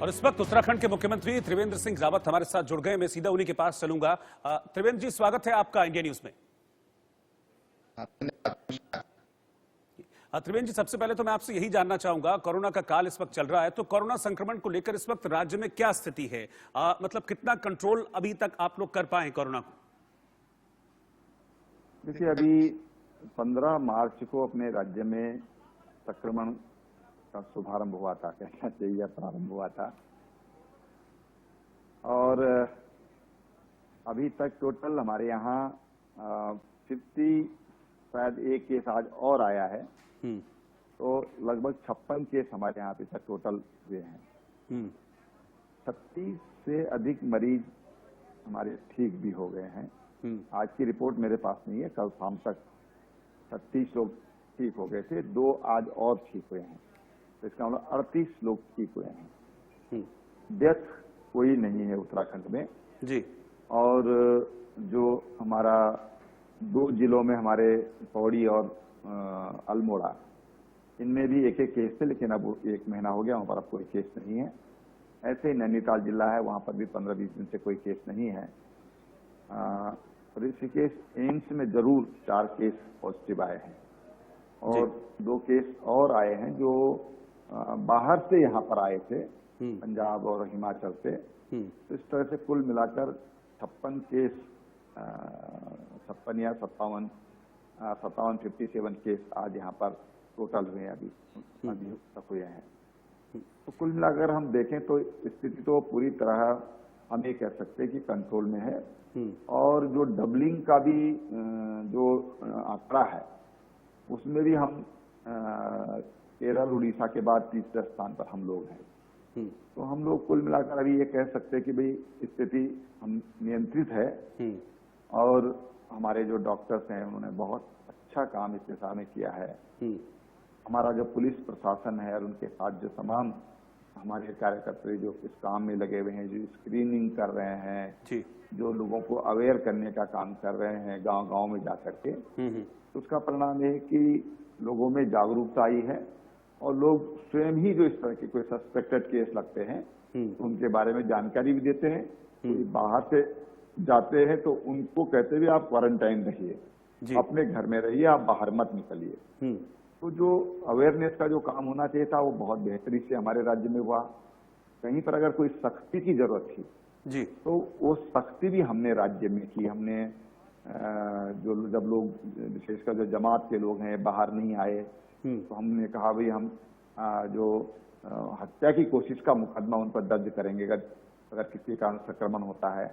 और इस वक्त उत्तराखंड के मुख्यमंत्री त्रिवेंद्र सिंह रावत हमारे साथ जुड़ गए। मैं सीधा उन्हीं के पास चलूंगा। त्रिवेंद्र जी, स्वागत है आपका इंडिया न्यूज में। त्रिवेंद्र जी, सबसे पहले तो मैं आपसे यही जानना चाहूंगा, कोरोना का काल इस वक्त चल रहा है, तो कोरोना संक्रमण को लेकर इस वक्त राज्य में क्या स्थिति है? मतलब कितना कंट्रोल अभी तक आप लोग कर पाए कोरोना को? देखिए, अभी 15 मार्च को अपने राज्य में संक्रमण का शुभारंभ हुआ था, कहना चाहिए प्रारंभ हुआ था, और अभी तक टोटल हमारे यहाँ 50 शायद एक केस आज और आया है, तो लगभग 56 केस हमारे यहाँ अभी तक टोटल हुए हैं। 36 से अधिक मरीज हमारे ठीक भी हो गए हैं। आज की रिपोर्ट मेरे पास नहीं है, कल शाम तक 36 लोग ठीक हो गए थे, 2 आज और ठीक हुए हैं, तो इसका मतलब 38 लोग ठीक हुए हैं। डेथ कोई नहीं है उत्तराखंड में जी। और जो हमारा 2 जिलों में हमारे पौड़ी और अल्मोड़ा, इनमें भी एक एक केस थे, लेकिन अब 1 महीना हो गया, वहां पर अब कोई केस नहीं है। ऐसे ही नैनीताल जिला है, वहां पर भी 15-20 दिन से कोई केस नहीं है। ऋषिकेश एम्स में जरूर 4 केस पॉजिटिव आए हैं और 2 केस और आए हैं जो बाहर से यहाँ पर आए थे, पंजाब और हिमाचल से। तो इस तरह से कुल मिलाकर 56 केस, 56 या 57 केस आज यहाँ पर टोटल हुए हैं, अभी तक हुए हैं। तो कुल मिलाकर हम देखें तो स्थिति तो पूरी तरह हम ये कह सकते हैं कि कंट्रोल में है, और जो डबलिंग का भी जो आंकड़ा है, उसमें भी हम केरल उड़ीसा के बाद तीसरे स्थान पर हम लोग हैं। तो हम लोग कुल मिलाकर अभी ये कह सकते हैं कि भाई स्थिति हम नियंत्रित है, और हमारे जो डॉक्टर्स हैं उन्होंने बहुत अच्छा काम इस दिशा में किया है। हमारा जो पुलिस प्रशासन है और उनके साथ जो तमाम हमारे कार्यकर्ता जो इस काम में लगे हुए हैं, जो स्क्रीनिंग कर रहे हैं, जो लोगों को अवेयर करने का काम कर रहे हैं गांव-गांव में जाकर के, तो उसका परिणाम है कि लोगों में जागरूकता आई है, और लोग स्वयं ही जो इस तरह के कोई सस्पेक्टेड केस लगते हैं तो उनके बारे में जानकारी भी देते हैं। कोई बाहर से जाते हैं तो उनको कहते भी आप क्वारंटाइन रहिए, अपने घर में रहिए, आप बाहर मत निकलिए। तो जो अवेयरनेस का जो काम होना चाहिए था वो बहुत बेहतरी से हमारे राज्य में हुआ। कहीं पर अगर कोई सख्ती की जरूरत थी जी, तो वो सख्ती भी हमने राज्य में की। हमने जो जब लोग विशेषकर जो जमात के लोग हैं बाहर नहीं आए, तो हमने कहा भाई हम जो हत्या की कोशिश का मुकदमा उन पर दर्ज करेंगे अगर किसी कारण संक्रमण होता है,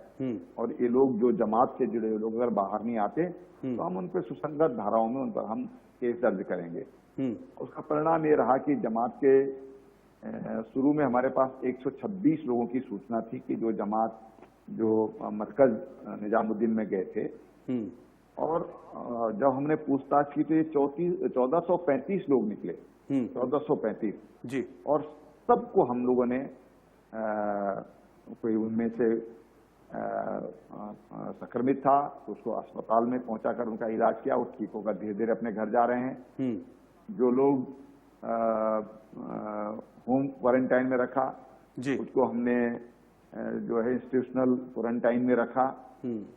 और ये लोग जो जमात से जुड़े हुए लोग अगर बाहर नहीं आते तो हम उन पर सुसंगत धाराओं में उन पर हम केस दर्ज करेंगे। उसका परिणाम ये रहा कि जमात के शुरू में हमारे पास 126 लोगों की सूचना थी कि जो जमात जो मरकज निजामुद्दीन में गए थे, और जब हमने पूछताछ की तो ये 1435 लोग निकले, 1435 जी। और सबको हम लोगों ने कोई उनमें से संक्रमित था तो उसको अस्पताल में पहुंचाकर उनका इलाज किया, वो ठीक होकर धीरे धीरे अपने घर जा रहे हैं। जो लोग होम क्वारंटाइन में रखा उसको हमने जो है इंस्टीट्यूशनल क्वारंटाइन में रखा,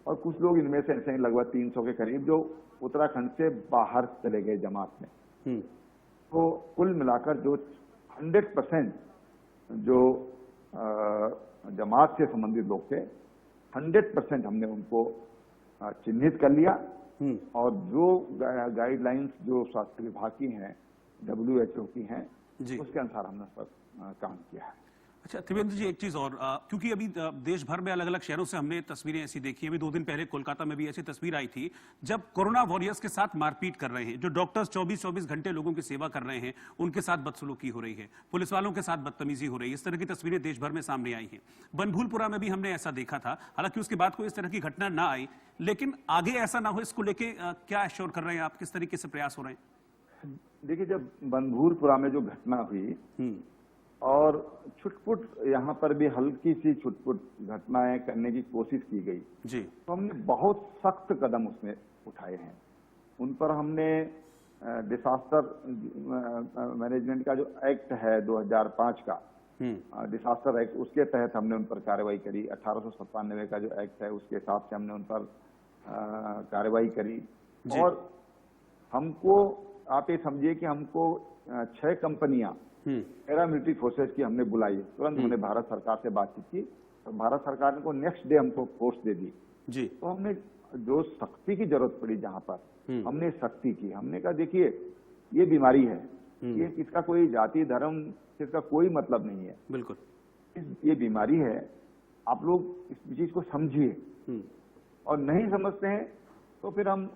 और कुछ लोग इनमें से ऐसे ही लगभग 300 के करीब जो उत्तराखंड से बाहर चले गए जमात में। तो कुल मिलाकर जो 100% जो जमात से संबंधित लोग थे, 100% हमने उनको चिन्हित कर लिया, और जो गाइडलाइंस जो स्वास्थ्य विभाग की हैं, WHO की हैं, उसके अनुसार हमने सब काम किया है। अच्छा त्रिवेंद्र जी, एक चीज और, क्योंकि अभी देश भर में अलग अलग शहरों से हमने तस्वीरें ऐसी देखी। अभी 2 दिन पहले कोलकाता में भी ऐसी तस्वीर आई थी जब कोरोना वॉरियर्स के साथ मारपीट कर रहे हैं, जो डॉक्टर्स 24-24 घंटे लोगों की सेवा कर रहे हैं, उनके साथ बदसलूकी हो रही है, पुलिस वालों के साथ बदतमीजी हो रही है। इस तरह की तस्वीरें देश भर में सामने आई हैं। बनभूलपुरा में भी हमने ऐसा देखा था, हालांकि उसके बाद कोई इस तरह की घटना ना आई, लेकिन आगे ऐसा ना हो इसको लेके क्या एश्योर कर रहे हैं आप, किस तरीके से प्रयास हो रहे हैं? देखिए, जब बनभूलपुरा में जो घटना हुई और छुटपुट यहाँ पर भी हल्की सी छुटपुट घटनाएं करने की कोशिश की गई जी, तो हमने बहुत सख्त कदम उसमें उठाए हैं। उन पर हमने डिसास्टर मैनेजमेंट का जो एक्ट है 2005 का, डिसास्टर एक्ट, उसके तहत हमने उन पर कार्रवाई करी। 1897 का जो एक्ट है उसके हिसाब से हमने उन पर कार्रवाई करी। और हमको आप ये समझिए कि हमको 6 कंपनियां पैरामिलिट्री फोर्सेस की हमने बुलाई। तुरंत हमने भारत सरकार से बातचीत की और भारत सरकार ने को नेक्स्ट डे हमको फोर्स दे दी जी। तो हमने जो सख्ती की जरूरत पड़ी जहां पर हमने सख्ती की। हमने कहा देखिए ये बीमारी है, ये इसका कोई जाति धर्म से इसका कोई मतलब नहीं है, बिल्कुल ये बीमारी है, आप लोग इस चीज को समझिए। और नहीं समझते हैं तो फिर हम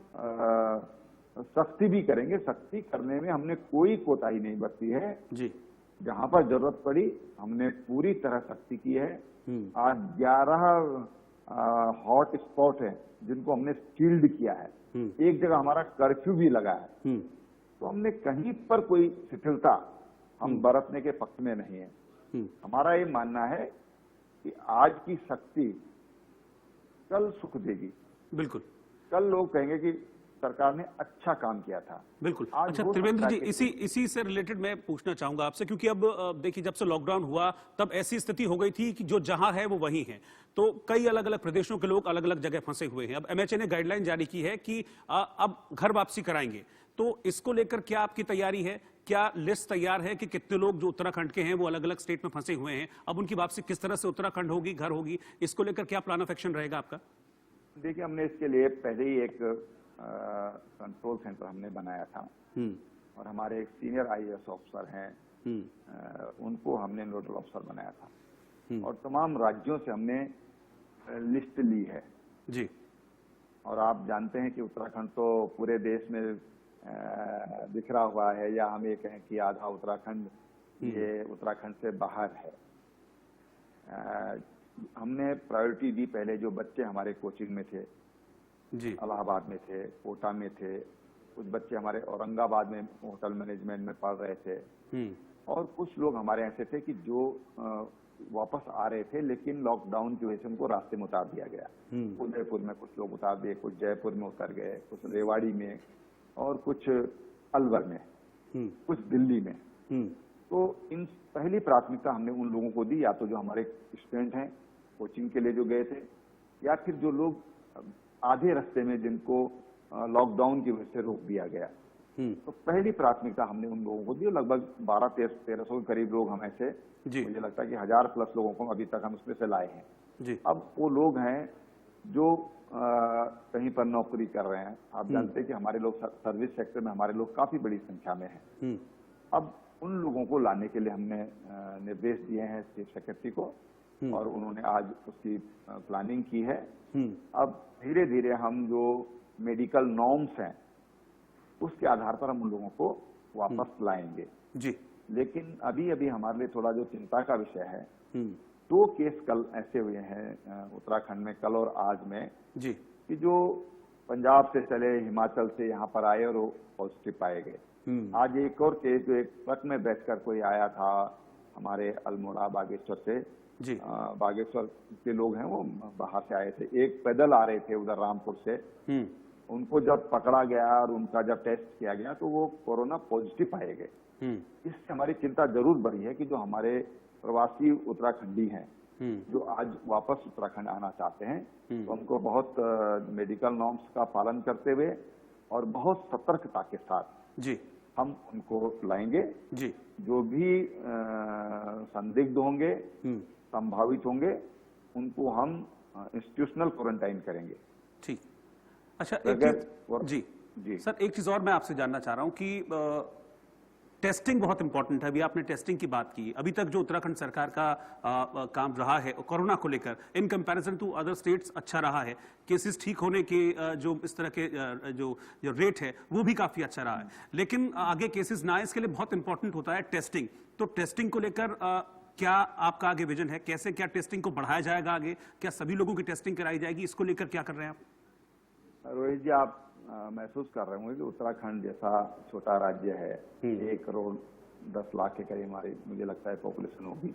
सख्ती भी करेंगे। सख्ती करने में हमने कोई कोताही नहीं बरती है जी। जहां पर जरूरत पड़ी हमने पूरी तरह सख्ती की है। आज 11 हॉट स्पॉट है जिनको हमने सील्ड किया है। एक जगह हमारा कर्फ्यू भी लगा है। तो हमने कहीं पर कोई शिथिलता हम बरतने के पक्ष में नहीं है। हमारा ये मानना है कि आज की सख्ती कल सुख देगी। बिल्कुल, कल लोग कहेंगे कि सरकार ने अच्छा काम किया था। बिल्कुल। अच्छा त्रिवेंद्र जी, इसी से रिलेटेड मैं पूछना चाहूंगा आपसे, क्योंकि अब देखिए जब से लॉकडाउन हुआ तब ऐसी स्थिति हो गई थी कि जो जहां है वो वहीं है। तो कई अलग अलग प्रदेशों के लोग अलग अलग जगह फंसे हुए हैं। अब एमएचए ने गाइडलाइन जारी की है कि अब घर वापसी कराएंगे। तो इसको लेकर क्या आपकी तैयारी है? क्या लिस्ट तैयार है कि कितने लोग जो उत्तराखंड के हैं वो अलग अलग स्टेट में फंसे हुए हैं, अब उनकी वापसी किस तरह से उत्तराखंड होगी, घर होगी, इसको लेकर क्या प्लान ऑफ एक्शन रहेगा आपका? देखिए हमने इसके लिए पहले ही एक कंट्रोल सेंटर हमने बनाया था और हमारे एक सीनियर आईएएस ऑफिसर हैं, उनको हमने नोडल ऑफिसर बनाया था और तमाम राज्यों से हमने लिस्ट ली है जी। और आप जानते हैं कि उत्तराखंड तो पूरे देश में बिखरा हुआ है, या हम ये कहें कि आधा उत्तराखंड ये उत्तराखंड से बाहर है। हमने प्रायोरिटी दी पहले जो बच्चे हमारे कोचिंग में थे जी, इलाहाबाद में थे, कोटा में थे, कुछ बच्चे हमारे औरंगाबाद में होटल मैनेजमेंट में पढ़ रहे थे और कुछ लोग हमारे ऐसे थे कि जो वापस आ रहे थे लेकिन लॉकडाउन की वजह से उनको रास्ते में उतार दिया गया। उदयपुर में कुछ लोग उतार दिए, कुछ जयपुर में उतर गए, कुछ रेवाड़ी में और कुछ अलवर में, कुछ दिल्ली में। तो इन पहली प्राथमिकता हमने उन लोगों को दी, या तो जो हमारे स्टूडेंट हैं कोचिंग के लिए जो गए थे, या फिर जो लोग आधे रास्ते में जिनको लॉकडाउन की वजह से रोक दिया गया। तो पहली प्राथमिकता हमने उन लोगों को दी। लगभग 1200-1300 के करीब लोग हम ऐसे, मुझे लगता है कि 1000+ लोगों को अभी तक हम उसमें से लाए हैं जी। अब वो लोग हैं जो कहीं पर नौकरी कर रहे हैं। आप जानते हैं कि हमारे लोग सर्विस सेक्टर में हमारे लोग काफी बड़ी संख्या में हैं। अब उन लोगों को लाने के लिए हमने निर्देश दिए हैं चीफ सेक्रेटरी को और उन्होंने आज उसकी प्लानिंग की है। अब धीरे धीरे हम जो मेडिकल नॉर्म्स हैं उसके आधार पर हम उन लोगों को वापस लाएंगे जी। लेकिन अभी अभी हमारे लिए थोड़ा जो चिंता का विषय है, 2 केस कल ऐसे हुए हैं उत्तराखंड में, कल और आज में जी, कि जो पंजाब से चले, हिमाचल से यहाँ पर आए और वो पॉजिटिव पाए गए। आज एक और केस जो एक ट्रक में बैठकर कोई आया था हमारे अल्मोड़ा बागेश्वर से जी, बागेश्वर के लोग हैं, वो बाहर से आए थे, एक पैदल आ रहे थे उधर रामपुर से। उनको जब पकड़ा गया और उनका जब टेस्ट किया गया तो वो कोरोना पॉजिटिव पाए गए। इससे हमारी चिंता जरूर बढ़ी है कि जो हमारे प्रवासी उत्तराखंडी हैं जो आज वापस उत्तराखंड आना चाहते हैं, तो उनको बहुत मेडिकल नॉर्म्स का पालन करते हुए और बहुत सतर्कता के साथ जी हम उनको लाएंगे जी। जो भी संदिग्ध होंगे, संभावित होंगे, उनको हम इंस्टीट्यूशनल क्वारंटाइन करेंगे। ठीक। अच्छा जी सर, एक चीज और मैं आपसे जानना चाह रहा हूं कि टेस्टिंग बहुत इंपॉर्टेंट है। अभी आपने टेस्टिंग की बात की। अभी तक जो उत्तराखंड सरकार का काम रहा है कोरोना को लेकर in comparison to other states अच्छा रहा है। केसेस ठीक होने के जो इस तरह के जो रेट है वो भी काफी अच्छा रहा है। लेकिन आगे केसेस ना आए इसके लिए बहुत इंपॉर्टेंट होता है टेस्टिंग। तो टेस्टिंग को लेकर क्या आपका आगे विजन है? कैसे क्या टेस्टिंग को बढ़ाया जाएगा आगे? क्या सभी लोगों की टेस्टिंग कराई जाएगी? इसको लेकर क्या कर रहे हैं आप? रोहित जी, आप महसूस कर रहे होंगे कि उत्तराखंड जैसा छोटा राज्य है, 1 करोड़ 10 लाख के करीब हमारी मुझे लगता है पॉपुलेशन होगी।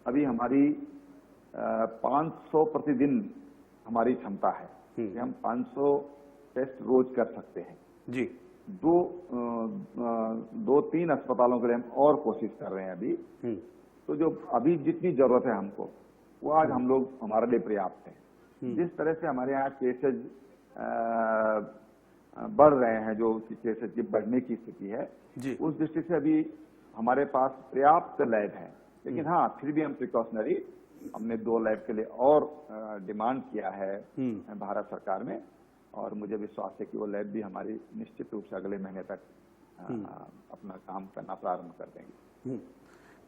अभी हमारी 500 प्रतिदिन हमारी क्षमता है कि हम 500 टेस्ट रोज कर सकते हैं जी। 2-3 अस्पतालों के लिए हम और कोशिश कर रहे हैं अभी तो जो अभी जितनी जरूरत है हमको, वो आज हम लोग हमारे लिए पर्याप्त है। जिस तरह से हमारे यहाँ केसेज बढ़ रहे हैं, जो केसेज की बढ़ने की स्थिति है, उस दृष्टि से अभी हमारे पास पर्याप्त लैब है। लेकिन हाँ, फिर भी हम प्रिकॉशनरी, हमने 2 लैब के लिए और डिमांड किया है भारत सरकार में, और मुझे विश्वास है कि वो लैब भी हमारी निश्चित रूप से अगले महीने तक अपना काम करना प्रारंभ कर देंगे।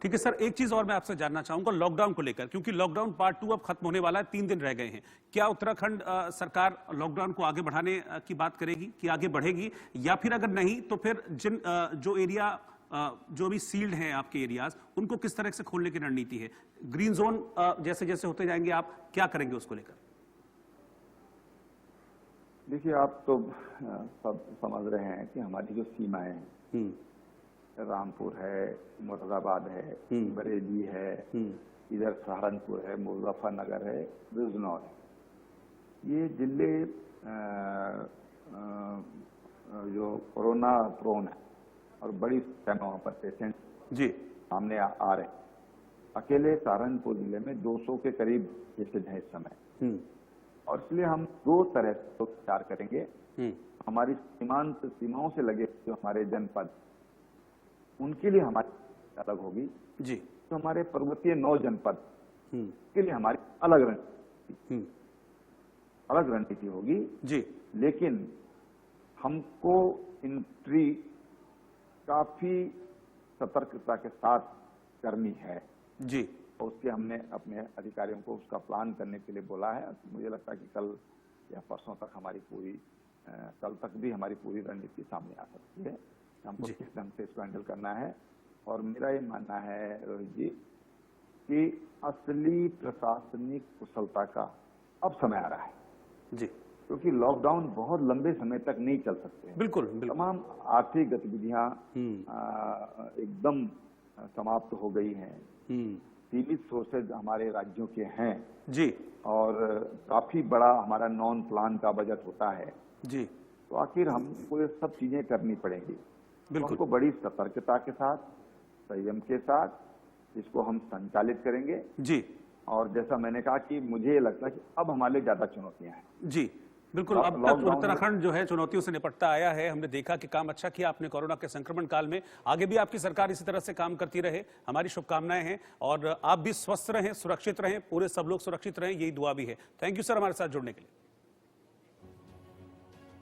ठीक है सर, एक चीज और मैं आपसे जानना चाहूंगा लॉकडाउन को लेकर, क्योंकि लॉकडाउन पार्ट 2 अब खत्म होने वाला है, 3 दिन रह गए हैं। क्या उत्तराखंड सरकार लॉकडाउन को आगे बढ़ाने की बात करेगी, कि आगे बढ़ेगी, या फिर अगर नहीं तो फिर जिन जो एरिया जो भी सील्ड हैं आपके एरियाज, उनको किस तरह से खोलने की रणनीति है? ग्रीन जोन जैसे जैसे होते जाएंगे आप क्या करेंगे उसको लेकर? देखिए, आप तो सब समझ रहे हैं कि हमारी जो सीमाएं हैं, रामपुर है, मुरादाबाद है, बरेली है, इधर सहारनपुर है, मुजफ्फरनगर है, बिजनौर है, ये जिले जो कोरोना प्रोन है और बड़ी संख्या में वहां पर पेशेंट सामने आ रहे हैं। अकेले सहारनपुर जिले में 200 के करीब केसेज हैं इस समय, और इसलिए हम 2 तरह से विचार करेंगे। हमारी सीमांत सीमाओं से लगे जो हमारे जनपद, उनके लिए हमारी अलग होगी जी। तो हमारे पर्वतीय 9 जनपद के लिए हमारी अलग रणनीति होगी जी। लेकिन हमको एंट्री काफी सतर्कता के साथ करनी है जी। तो उसके हमने अपने अधिकारियों को उसका प्लान करने के लिए बोला है। मुझे लगता है कि कल या परसों तक हमारी पूरी कल तक भी हमारी पूरी रणनीति सामने आ सकती है, हमको किस ढंग से इसको हैंडल करना है। और मेरा ये मानना है रोहित जी कि असली प्रशासनिक कुशलता का अब समय आ रहा है जी, क्योंकि लॉकडाउन बहुत लंबे समय तक नहीं चल सकते। बिल्कुल। तमाम आर्थिक गतिविधियां एकदम समाप्त हो गई हैं, सीमित सोर्सेज हमारे राज्यों के हैं जी, और काफी बड़ा हमारा नॉन प्लान का बजट होता है जी। तो आखिर हमको ये सब चीजें करनी पड़ेंगी। बिल्कुल। हमको बड़ी सतर्कता के साथ, संयम के साथ इसको हम संचालित करेंगे जी। और जैसा मैंने कहा कि मुझे लगता है कि अब हमारे लिए ज्यादा चुनौतियां हैं जी। बिल्कुल। अब तक उत्तराखंड जो है चुनौतियों से निपटता आया है। हमने देखा कि काम अच्छा किया आपने कोरोना के संक्रमण काल में। आगे भी आपकी सरकार इसी तरह से काम करती रहे, हमारी शुभकामनाएं हैं। और आप भी स्वस्थ रहें, सुरक्षित रहें, पूरे सब लोग सुरक्षित रहें, यही दुआ भी है। थैंक यू सर हमारे साथ जुड़ने के लिए।